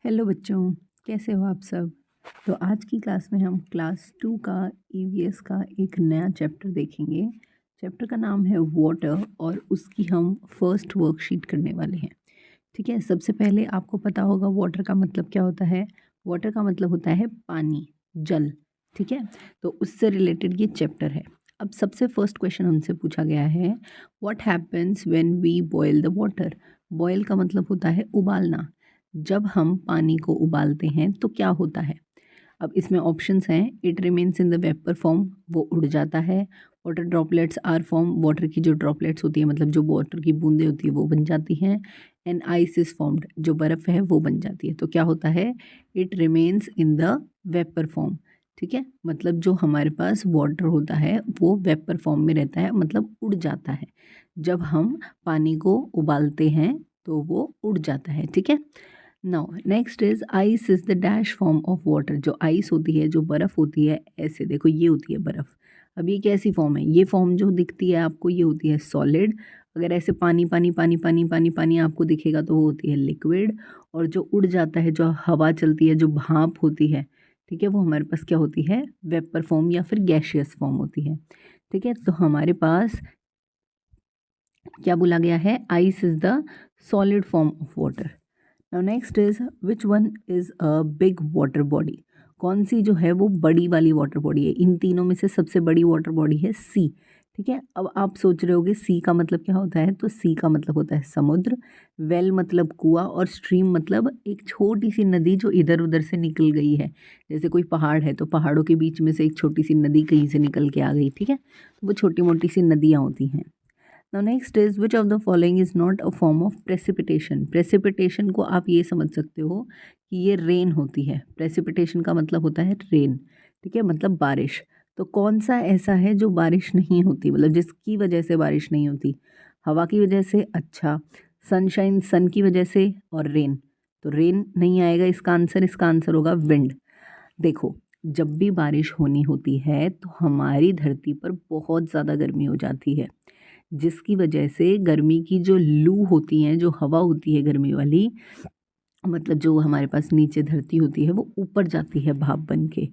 Hello बच्चों, कैसे हो आप सब। तो आज की क्लास में हम क्लास 2 का ईवीएस का एक नया चैप्टर देखेंगे। चैप्टर का नाम है वाटर और उसकी हम फर्स्ट वर्कशीट करने वाले हैं। ठीक है, सबसे पहले आपको पता होगा वाटर का मतलब क्या होता है। वाटर का मतलब होता है पानी, जल। ठीक है, तो उससे रिलेटेड ये चैप्टर है। अब सबसे फर्स्ट क्वेश्चन हमसे पूछा गया है, what happens when we boil the water. Boil का मतलब होता है उबालना। जब हम पानी को उबालते हैं तो क्या होता है। अब इसमें ऑप्शंस हैं, it remains in the vapour form, वो उड़ जाता है। Water droplets are form, water की जो ड्रॉपलेट्स होती है मतलब जो वाटर की बूंदें होती है वो बन जाती हैं। एंड आइस इज फॉर्म्ड, जो बर्फ़ है वो बन जाती है। तो क्या होता है, it remains in the vapour form. ठीक है, मतलब जो हमारे पास वाटर होता है वो वेपर फॉर्म में रहता है, मतलब उड़ जाता है। जब हम पानी को उबालते हैं तो वो उड़ जाता है। ठीक है, now next is ice is the dash form of water. जो आइस होती है, जो बर्फ़ होती है, ऐसे देखो ये होती है बर्फ़। अब ये कैसी फॉर्म है, ये फॉर्म जो दिखती है आपको ये होती है सॉलिड। अगर ऐसे पानी पानी पानी पानी पानी पानी आपको दिखेगा तो वो होती है लिक्विड। और जो उड़ जाता है, जो हवा चलती है, जो भाप होती है, ठीक है, वो हमारे पास क्या होती है, वेपर फॉर्म या फिर गैशियस फॉर्म होती है। ठीक है, तो हमारे पास क्या बोला गया है, ice is the solid form of water. Now next is which one is a big water body. कौन सी जो है वो बड़ी वाली वाटर बॉडी है। इन तीनों में से सबसे बड़ी वाटर बॉडी है सी। ठीक है, अब आप सोच रहे होगे सी का मतलब क्या होता है, तो सी का मतलब होता है समुद्र। वेल मतलब कुआं, और स्ट्रीम मतलब एक छोटी सी नदी जो इधर उधर से निकल गई है। जैसे कोई पहाड़ है तो पहाड़ों के बीच में से एक छोटी सी नदी कहीं से निकल के आ गई। ठीक है, तो वो छोटी मोटी सी नदियाँ होती हैं। Now next is which of the following is not a form of precipitation। precipitation को आप ये समझ सकते हो कि ये रेन होती है। precipitation का मतलब होता है रेन। ठीक है, मतलब बारिश। तो कौन सा ऐसा है जो बारिश नहीं होती, मतलब जिसकी वजह से बारिश नहीं होती। हवा की वजह से, अच्छा। सनशाइन, सन की वजह से, और रेन। तो रेन नहीं आएगा इसका आंसर होगा विंड। देखो, जब भी बारिश होनी होती है तो हमारी धरती पर बहुत ज़्यादा गर्मी हो जाती है, जिसकी वजह से गर्मी की जो लू होती हैं, जो हवा होती है गर्मी वाली, मतलब जो हमारे पास नीचे धरती होती है वो ऊपर जाती है भाप बन के।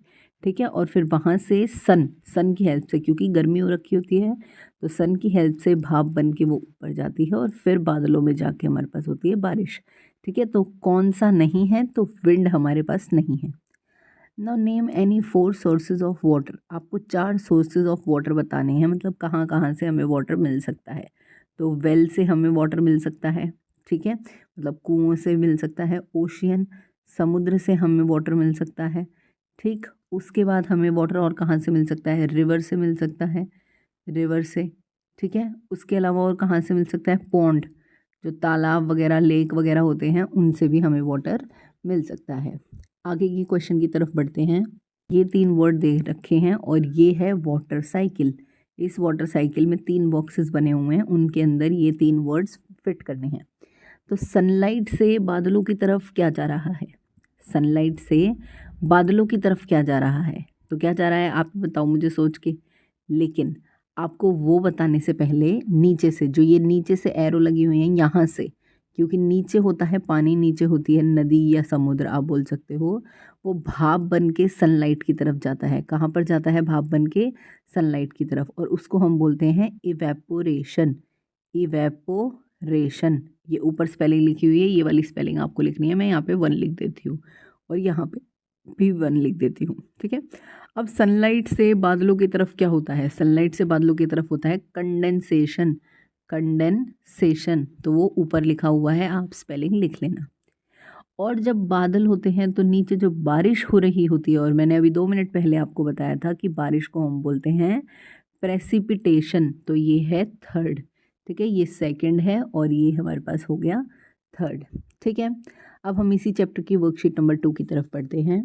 ठीक है, और फिर वहाँ से सन की हेल्प से, क्योंकि गर्मी हो रखी होती है तो सन की हेल्प से भाप बन के वो ऊपर जाती है और फिर बादलों में जाके हमारे पास होती है बारिश। ठीक है, तो कौन सा नहीं है, तो विंड हमारे पास नहीं है। Now name any 4 sources of water. आपको 4 सोर्सेज ऑफ वाटर बताने हैं, मतलब कहाँ कहाँ से हमें वाटर मिल सकता है। तो वेल से हमें वाटर मिल सकता है। ठीक है, मतलब कुओं से मिल सकता है। ओशियन, समुद्र से हमें वाटर मिल सकता है। ठीक, उसके बाद हमें वाटर और कहाँ से मिल सकता है, रिवर से मिल सकता है, रिवर से। ठीक है, उसके अलावा और कहाँ से मिल सकता है, पॉन्ड, जो तालाब वगैरह, लेक वगैरह होते हैं, उनसे भी हमें वाटर मिल सकता है। आगे की क्वेश्चन की तरफ बढ़ते हैं। ये 3 वर्ड दे रखे हैं और ये है वाटर साइकिल। इस वाटर साइकिल में 3 बॉक्सेस बने हुए हैं, उनके अंदर ये 3 वर्ड्स फिट करने हैं। तो सनलाइट से बादलों की तरफ क्या जा रहा है, सनलाइट से बादलों की तरफ क्या जा रहा है, तो क्या जा रहा है आप बताओ मुझे सोच के। लेकिन आपको वो बताने से पहले नीचे से, जो ये नीचे से एरो लगी हुई हैं यहाँ से, क्योंकि नीचे होता है पानी, नीचे होती है नदी या समुद्र आप बोल सकते हो, वो भाप बन के सनलाइट की तरफ जाता है। कहाँ पर जाता है, भाप बन के सनलाइट की तरफ, और उसको हम बोलते हैं इवेपोरेशन। इवेपोरेशन, ये ऊपर स्पेलिंग लिखी हुई है, ये वाली स्पेलिंग आपको लिखनी है। मैं यहाँ पे 1 लिख देती हूँ और यहाँ पे भी 1 लिख देती हूँ। ठीक है, अब सनलाइट से बादलों की तरफ क्या होता है, सनलाइट से बादलों की तरफ होता है कंडेंसेशन। कंडेंसेशन, तो वो ऊपर लिखा हुआ है, आप स्पेलिंग लिख लेना। और जब बादल होते हैं तो नीचे जो बारिश हो रही होती है, और मैंने अभी 2 मिनट पहले आपको बताया था कि बारिश को हम बोलते हैं प्रेसिपिटेशन, तो ये है थर्ड। ठीक है, ये सेकंड है और ये हमारे पास हो गया थर्ड। ठीक है, अब हम इसी चैप्टर की वर्कशीट नंबर 2 की तरफ पढ़ते हैं।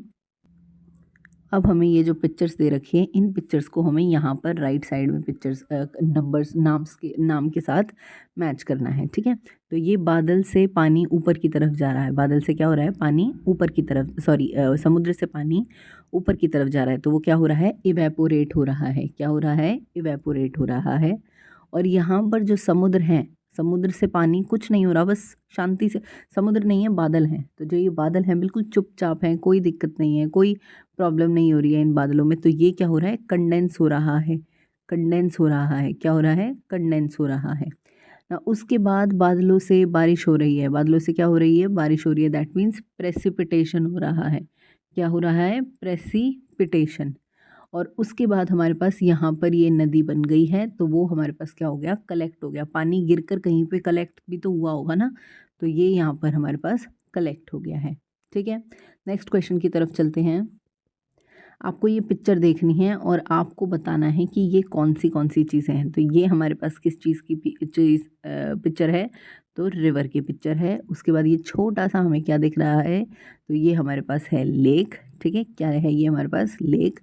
अब हमें ये जो पिक्चर्स दे रखी हैं, इन पिक्चर्स को हमें यहाँ पर राइट साइड में पिक्चर्स नंबर्स नाम के साथ मैच करना है। ठीक है, तो ये बादल से पानी ऊपर की तरफ जा रहा है, बादल से क्या हो रहा है, पानी ऊपर की तरफ, सॉरी समुद्र से पानी ऊपर की तरफ जा रहा है, तो वो क्या हो रहा है, इवेपोरेट हो रहा है। क्या हो रहा है, इवेपोरेट हो रहा है। और यहाँ पर जो समुद्र हैं, समुद्र से पानी कुछ नहीं हो रहा, बस शांति से, समुद्र नहीं है बादल हैं, तो जो ये बादल हैं बिल्कुल चुपचाप हैं, कोई दिक्कत नहीं है, कोई प्रॉब्लम नहीं हो रही है इन बादलों में। तो ये क्या हो रहा है, कंडेंस हो रहा है, कंडेंस हो रहा है, क्या हो रहा है, कंडेंस हो रहा है ना। उसके बाद बादलों से बारिश हो रही है, बादलों से क्या हो रही है, बारिश हो रही है, दैट मीन्स प्रेसिपिटेशन हो रहा है। क्या हो रहा है, प्रेसिपिटेशन। और उसके बाद हमारे पास यहाँ पर ये नदी बन गई है, तो वो हमारे पास क्या हो गया, कलेक्ट हो गया। पानी गिरकर कहीं पे कलेक्ट भी तो हुआ होगा ना, तो ये यहाँ पर हमारे पास कलेक्ट हो गया है। ठीक है, नेक्स्ट क्वेश्चन की तरफ चलते हैं। आपको ये पिक्चर देखनी है और आपको बताना है कि ये कौन सी चीज़ें हैं। तो ये हमारे पास किस चीज़ की पिक्चर है, तो रिवर की पिक्चर है। उसके बाद ये छोटा सा हमें क्या दिख रहा है, तो ये हमारे पास है लेक। ठीक है, क्या है ये हमारे पास, लेक।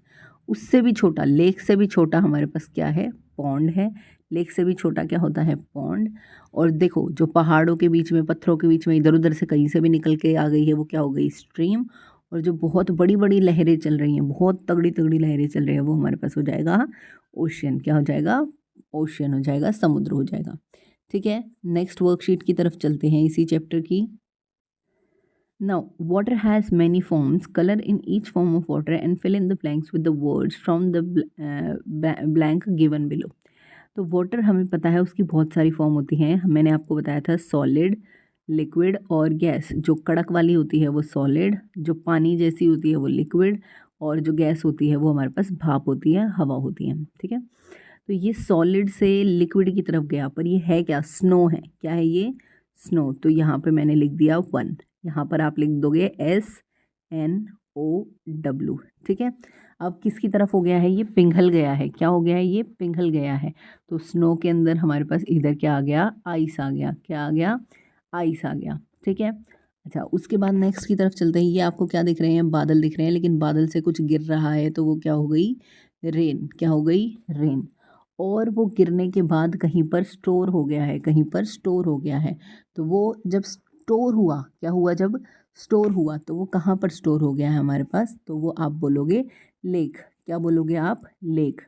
उससे भी छोटा, लेक से भी छोटा हमारे पास क्या है, पॉन्ड है। लेक से भी छोटा क्या होता है, पॉन्ड। और देखो जो पहाड़ों के बीच में, पत्थरों के बीच में इधर उधर से कहीं से भी निकल के आ गई है, वो क्या हो गई, स्ट्रीम। और जो बहुत बड़ी बड़ी लहरें चल रही हैं, बहुत तगड़ी तगड़ी लहरें चल रही हैं, वो हमारे पास हो जाएगा ओशियन। क्या हो जाएगा, ओशियन हो जाएगा, समुद्र हो जाएगा। ठीक है, नेक्स्ट वर्कशीट की तरफ चलते हैं इसी चैप्टर की। Now, water has many forms. Color in each form of water and fill in the blanks with the words from the blank given below. तो वाटर हमें पता है उसकी बहुत सारी फॉर्म होती हैं। मैंने आपको बताया था सॉलिड, लिक्विड और गैस। जो कड़क वाली होती है वो सॉलिड, जो पानी जैसी होती है वो लिक्विड, और जो गैस होती है वो हमारे पास भाप होती है, हवा होती है। ठीक है, तो ये सॉलिड से लिक्विड की तरफ गया, पर ये है क्या, स्नो है। क्या है ये, स्नो। तो यहाँ पे मैंने लिख दिया 1, यहाँ पर आप लिख दोगे SNOW। ठीक है, अब किसकी तरफ हो गया है, ये पिघल गया है। क्या हो गया है, ये पिघल गया है। तो स्नो के अंदर हमारे पास इधर क्या आ गया, आइस आ गया। क्या आ गया, आइस आ गया। ठीक है, अच्छा उसके बाद नेक्स्ट की तरफ चलते हैं। ये आपको क्या दिख रहे हैं, बादल दिख रहे हैं, लेकिन बादल से कुछ गिर रहा है, तो वो क्या हो गई, रेन। क्या हो गई, रेन। और वो गिरने के बाद कहीं पर स्टोर हो गया है, कहीं पर स्टोर हो गया है। तो वो जब स्टोर हुआ, क्या हुआ, जब स्टोर हुआ तो वो कहाँ पर स्टोर हो गया है हमारे पास, तो वो आप बोलोगे लेक। क्या बोलोगे आप, लेक।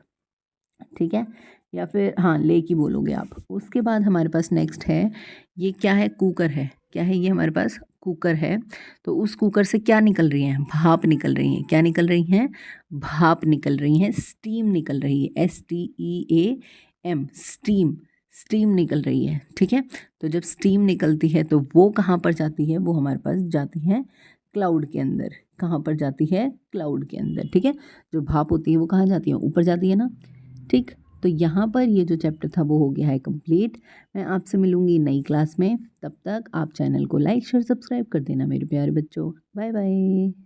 ठीक है, या फिर हाँ लेक ही बोलोगे आप। उसके बाद हमारे पास नेक्स्ट है, ये क्या है, कुकर है। क्या है ये हमारे पास, कुकर है। तो उस कुकर से क्या निकल रही है, भाप निकल रही है। क्या निकल रही हैं, भाप निकल रही हैं, स्टीम निकल रही है, STEAM, स्टीम, स्टीम निकल रही है। ठीक है, तो जब स्टीम निकलती है तो वो कहाँ पर जाती है, वो हमारे पास जाती है क्लाउड के अंदर। कहाँ पर जाती है, क्लाउड के अंदर। ठीक है, जो भाप होती है वो कहाँ जाती है, ऊपर जाती है ना। ठीक, तो यहाँ पर ये जो चैप्टर था वो हो गया है कंप्लीट। मैं आपसे मिलूँगी नई क्लास में, तब तक आप चैनल को लाइक शेयर सब्सक्राइब कर देना मेरे प्यारे बच्चों। Bye bye.